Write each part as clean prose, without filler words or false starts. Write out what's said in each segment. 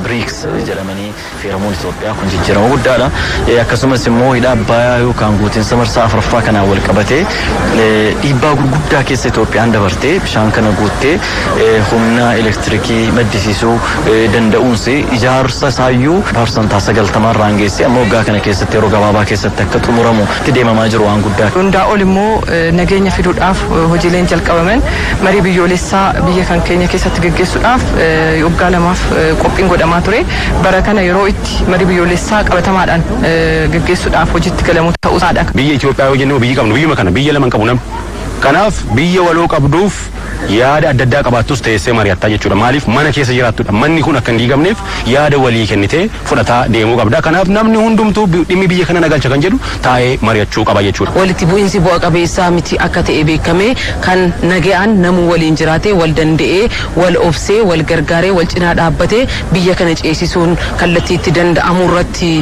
BRICS jedhamanii feeramuun Itoophiyaa kun jijjiirama guddaadha. Akkasumas immoo hidha Abbayyaa yookaan guutiinsa marsaa afuraffaa kanaan wal qabatee dhiibbaa gurguddaa keessa Itoophiyaan dabartee bishaan kana guuttee humna elektirikii maddisiisuu danda'uunsi ijaarsa isaayyuu parsantaa 90 irraan geessee amma waggaa kana keessatti yeroo gabaabaa keessatti akka xumuramu itti deemamaa jiru waan guddaa. Hundaa ol immoo nageenya fiduudhaaf hojiileen jalqabaman marii biyyoolessaa biyya kan keenya keessatti gaggeessuudhaaf waggaa lamaaf qophiin godhamaa ture. Bara kana yeroo itti marii biyyoolessaa qabatamaadhaan gaggeessuudhaaf hojiitti galamu ta'uusaadha. Biyya Itoophiyaa yoo jennu biyyi qabnu biyyuma kana biyya lama qabu namni. Kanaaf biyya waloo qabduuf yaada adda addaa qabaattus teessee mari'attaa jechuudha. Maaliif mana keessa jiraattudha. Manni kun akka hin diigamneef yaada walii kennitee fudhataa deemuu qabda. Kanaaf namni hundumtuu dhimmi biyya kana nagalcha kan jedhu taa'ee mari'achuu qaba jechuudha. Walitti bu'iinsi bu'a qabeessaa miti akka ta'e beekamee kan nagaan namuu waliin jiraatee wal danda'ee wal obsee wal gargaaree wal cinaa dhaabbatee biyya kana ceesisuun kallattii itti danda'amu irratti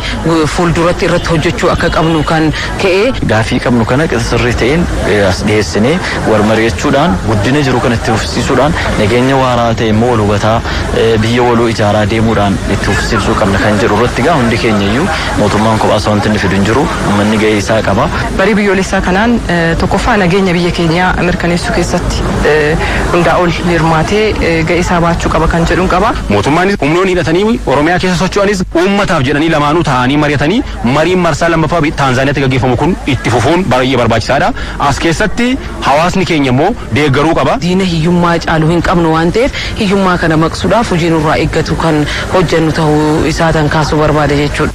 fuulduratti irratti hojjechuu akka qabnu kan ka'ee. Gaafii qabnu kana sirrii ta'een as dhiyeessinee wal mari'achuudhaan guddina jiru itti fufsiisuudhaan nageenya waaraa ta'e immoo wal hubataa biyya waloo ijaaraa deemuudhaan itti fufsiisuu qabna kan jedhu irratti gaa hundi keenya iyyuu mootummaan kophaas wanti inni fidu hin jiru uummanni gahee isaa qaba. Marii biyyoolessaa kanaan tokkoffaa nageenya biyya keenyaa mirkaneessuu keessatti hundaa ol hirmaatee gahee isaa baachuu qaba kan jedhuun qaba. Mootummaanis humnoonni hidhatanii Oromiyaa keessa socho'anis uummataaf jedhanii lamaanuu taa'anii mari'atanii mariin marsaa lammaffaa Taanzaaniyaatti gaggeeffamu kun itti fufuun baay'ee barbaachisaadha. As keessatti hawaasni keenya immoo deeggaruu qaba. Hiyyummaa caalu hin qabnu waan ta'eef hiyyummaa kana maqsuudhaaf hojii nurraa eeggatu kan hojjennu ta'uu isaa tan kaasuu barbaada jechuudha.